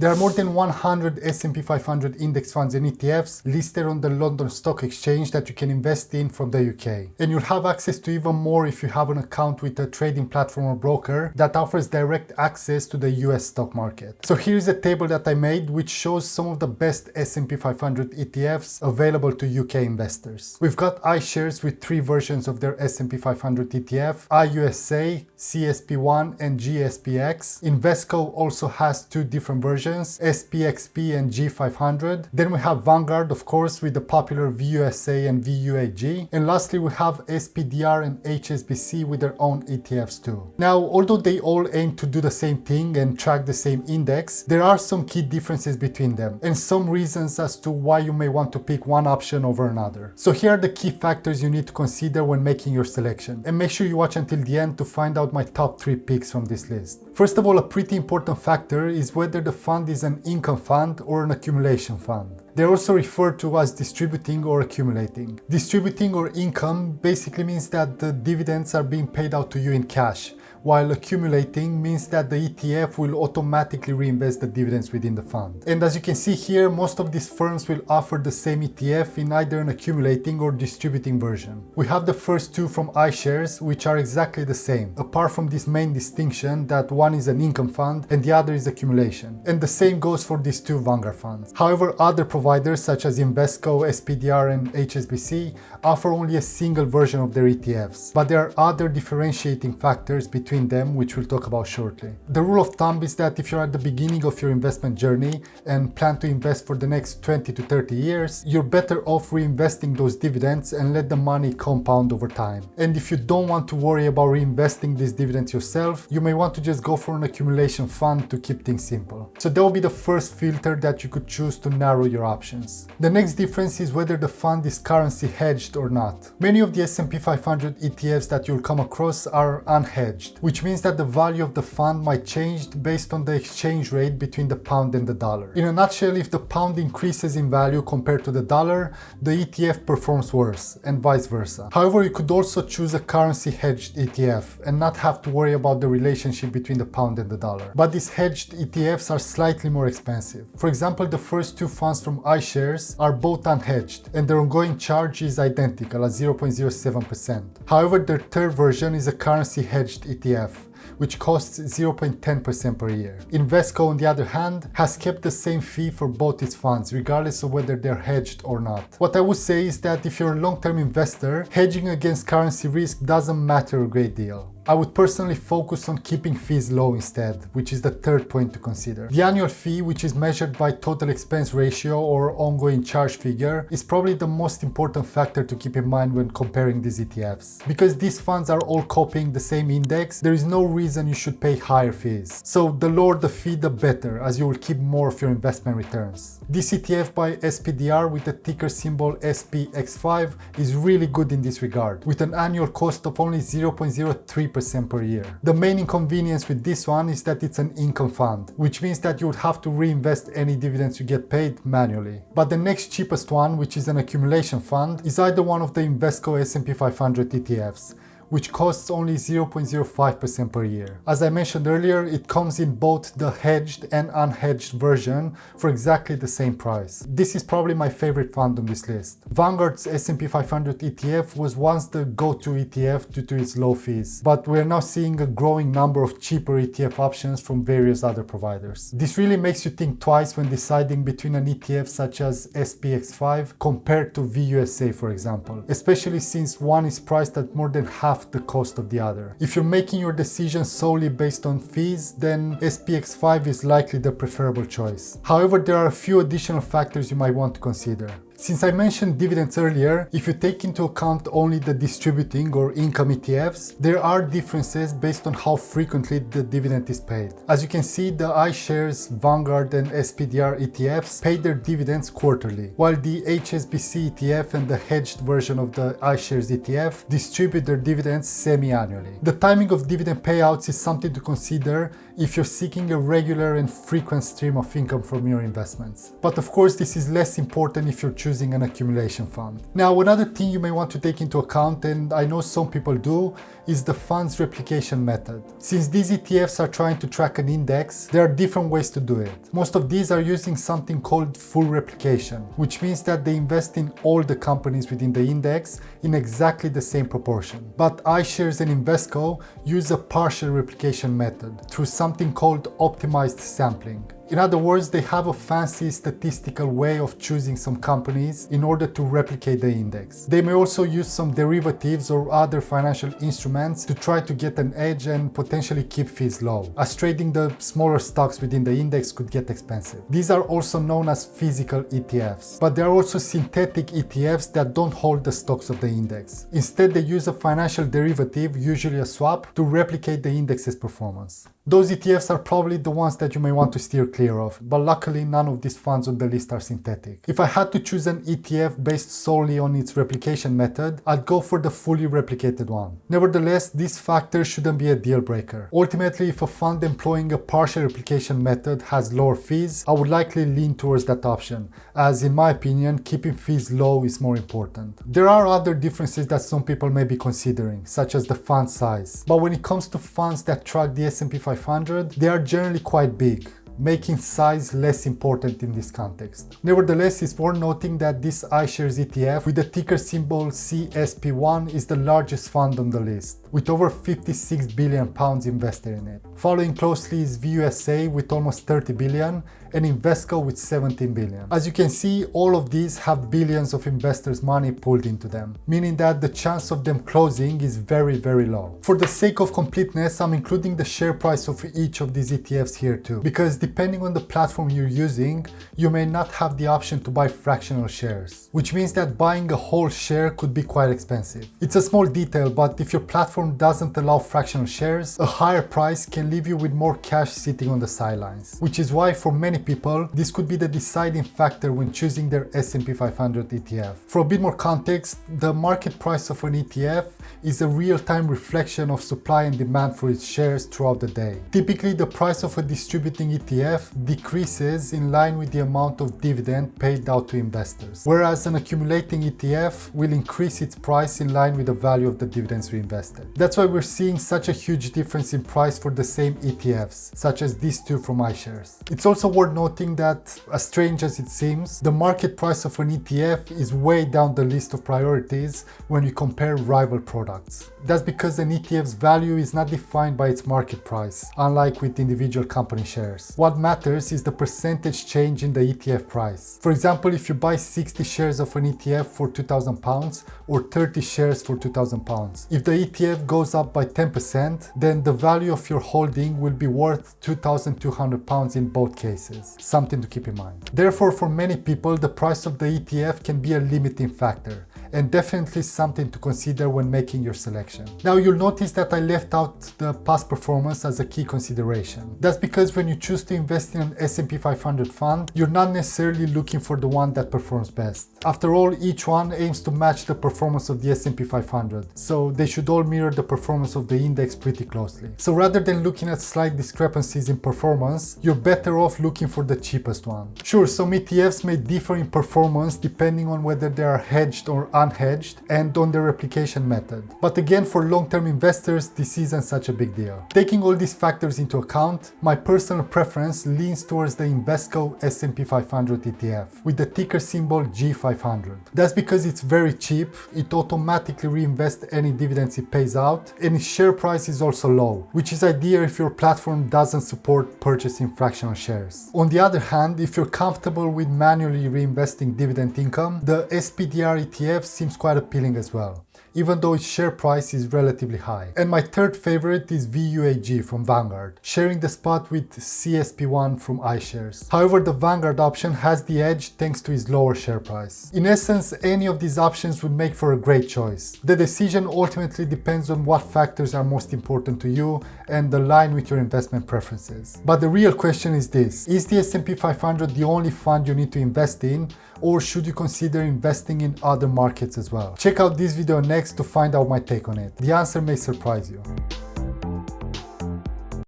There are more than 100 S&P 500 index funds and ETFs listed on the London Stock Exchange that you can invest in from the UK. And you'll have access to even more if you have an account with a trading platform or broker that offers direct access to the US stock market. So here's a table that I made which shows some of the best S&P 500 ETFs available to UK investors. We've got iShares with 3 versions of their S&P 500 ETF, IUSA, CSP1 and GSPX. Invesco also has 2 different versions, SPXP and G500. Then we have Vanguard, of course, with the popular VUSA and VUAG. And lastly, we have SPDR and HSBC with their own ETFs too. Now, although they all aim to do the same thing and track the same index, there are some key differences between them and some reasons as to why you may want to pick one option over another. So here are the key factors you need to consider when making your selection. And make sure you watch until the end to find out my top 3 picks from this list. First of all, a pretty important factor is whether the fund is an income fund or an accumulation fund. They're also referred to as distributing or accumulating. Distributing or income basically means that the dividends are being paid out to you in cash, while accumulating means that the ETF will automatically reinvest the dividends within the fund. And as you can see here, most of these firms will offer the same ETF in either an accumulating or distributing version. We have the first 2 from iShares, which are exactly the same, apart from this main distinction that one is an income fund and the other is accumulation. And the same goes for these 2 Vanguard funds. However, other providers such as Invesco, SPDR and HSBC offer only a single version of their ETFs, but there are other differentiating factors between them, which we'll talk about shortly. The rule of thumb is that if you're at the beginning of your investment journey and plan to invest for the next 20 to 30 years, you're better off reinvesting those dividends and let the money compound over time. And if you don't want to worry about reinvesting these dividends yourself, you may want to just go for an accumulation fund to keep things simple. So that will be the first filter that you could choose to narrow your options. The next difference is whether the fund is currency hedged or not. Many of the S&P 500 ETFs that you'll come across are unhedged, which means that the value of the fund might change based on the exchange rate between the pound and the dollar. In a nutshell, if the pound increases in value compared to the dollar, the ETF performs worse, and vice versa. However, you could also choose a currency hedged ETF and not have to worry about the relationship between the pound and the dollar. But these hedged ETFs are slightly more expensive. For example, the first 2 funds from iShares are both unhedged, and their ongoing charge is identical at 0.07%. However, their third version is a currency hedged ETF, which costs 0.10% per year. Invesco, on the other hand, has kept the same fee for both its funds, regardless of whether they're hedged or not. What I would say is that if you're a long-term investor, hedging against currency risk doesn't matter a great deal. I would personally focus on keeping fees low instead, which is the third point to consider. The annual fee, which is measured by total expense ratio or ongoing charge figure, is probably the most important factor to keep in mind when comparing these ETFs. Because these funds are all copying the same index, there is no reason you should pay higher fees. So the lower the fee, the better, as you will keep more of your investment returns. This ETF by SPDR with the ticker symbol SPX5 is really good in this regard, with an annual cost of only 0.03% per year. The main inconvenience with this one is that it's an income fund, which means that you would have to reinvest any dividends you get paid manually. But the next cheapest one, which is an accumulation fund, is either one of the Invesco S&P 500 ETFs, which costs only 0.05% per year. As I mentioned earlier, it comes in both the hedged and unhedged version for exactly the same price. This is probably my favorite fund on this list. Vanguard's S&P 500 ETF was once the go-to ETF due to its low fees, but we're now seeing a growing number of cheaper ETF options from various other providers. This really makes you think twice when deciding between an ETF such as SPX5 compared to VUSA, for example, especially since one is priced at more than half the cost of the other. If you're making your decision solely based on fees, then SPX5 is likely the preferable choice. However, there are a few additional factors you might want to consider. Since I mentioned dividends earlier, if you take into account only the distributing or income ETFs, there are differences based on how frequently the dividend is paid. As you can see, the iShares, Vanguard and SPDR ETFs pay their dividends quarterly, while the HSBC ETF and the hedged version of the iShares ETF distribute their dividends semi-annually. The timing of dividend payouts is something to consider if you're seeking a regular and frequent stream of income from your investments. But of course, this is less important if you're choosing an accumulation fund. Now, another thing you may want to take into account, and I know some people do, is the fund's replication method. Since these ETFs are trying to track an index, there are different ways to do it. Most of these are using something called full replication, which means that they invest in all the companies within the index in exactly the same proportion. But iShares and Invesco use a partial replication method through something called optimized sampling. In other words, they have a fancy statistical way of choosing some companies in order to replicate the index. They may also use some derivatives or other financial instruments to try to get an edge and potentially keep fees low, as trading the smaller stocks within the index could get expensive. These are also known as physical ETFs, but there are also synthetic ETFs that don't hold the stocks of the index. Instead, they use a financial derivative, usually a swap, to replicate the index's performance. Those ETFs are probably the ones that you may want to steer clear of, but luckily none of these funds on the list are synthetic. If I had to choose an ETF based solely on its replication method, I'd go for the fully replicated one. Nevertheless, this factor shouldn't be a deal breaker. Ultimately, if a fund employing a partial replication method has lower fees, I would likely lean towards that option, as in my opinion, keeping fees low is more important. There are other differences that some people may be considering, such as the fund size. But when it comes to funds that track the S&P 500, they are generally quite big, making size less important in this context. Nevertheless, it's worth noting that this iShares ETF with the ticker symbol CSP1 is the largest fund on the list, with over £56 billion invested in it. Following closely is VUSA with almost 30 billion and Invesco with 17 billion. As you can see, all of these have billions of investors' money pulled into them, meaning that the chance of them closing is very, very low. For the sake of completeness, I'm including the share price of each of these ETFs here too, because depending on the platform you're using, you may not have the option to buy fractional shares, which means that buying a whole share could be quite expensive. It's a small detail, but if your platform doesn't allow fractional shares, a higher price can leave you with more cash sitting on the sidelines, which is why for many people, this could be the deciding factor when choosing their S&P 500 ETF. For a bit more context, the market price of an ETF is a real-time reflection of supply and demand for its shares throughout the day. Typically, the price of a distributing ETF decreases in line with the amount of dividend paid out to investors, whereas an accumulating ETF will increase its price in line with the value of the dividends reinvested. That's why we're seeing such a huge difference in price for the same ETFs, such as these two from iShares. It's also worth noting that, as strange as it seems, the market price of an ETF is way down the list of priorities when you compare rival products. That's because an ETF's value is not defined by its market price, unlike with individual company shares. What matters is the percentage change in the ETF price. For example, if you buy 60 shares of an ETF for £2,000 or 30 shares for £2,000, if the ETF goes up by 10%, then the value of your holding will be worth £2,200 in both cases. Something to keep in mind. Therefore, for many people, the price of the ETF can be a limiting factor, and definitely something to consider when making your selection. Now, you'll notice that I left out the past performance as a key consideration. That's because when you choose to invest in an S&P 500 fund, you're not necessarily looking for the one that performs best. After all, each one aims to match the performance of the S&P 500, so they should all mirror the performance of the index pretty closely. So rather than looking at slight discrepancies in performance, you're better off looking for the cheapest one. Sure, some ETFs may differ in performance depending on whether they are hedged or unhedged and on the replication method. But again, for long-term investors, this isn't such a big deal. Taking all these factors into account, my personal preference leans towards the Invesco S&P 500 ETF with the ticker symbol G500. That's because it's very cheap, it automatically reinvests any dividends it pays out, and its share price is also low, which is ideal if your platform doesn't support purchasing fractional shares. On the other hand, if you're comfortable with manually reinvesting dividend income, the SPDR ETF seems quite appealing as well, even though its share price is relatively high. And my third favorite is VUAG from Vanguard, sharing the spot with CSP1 from iShares. However, the Vanguard option has the edge thanks to its lower share price. In essence, any of these options would make for a great choice. The decision ultimately depends on what factors are most important to you and align with your investment preferences. But the real question is this: is the S&P 500 the only fund you need to invest in, or should you consider investing in other markets as well? Check out this video next to find out my take on it. The answer may surprise you.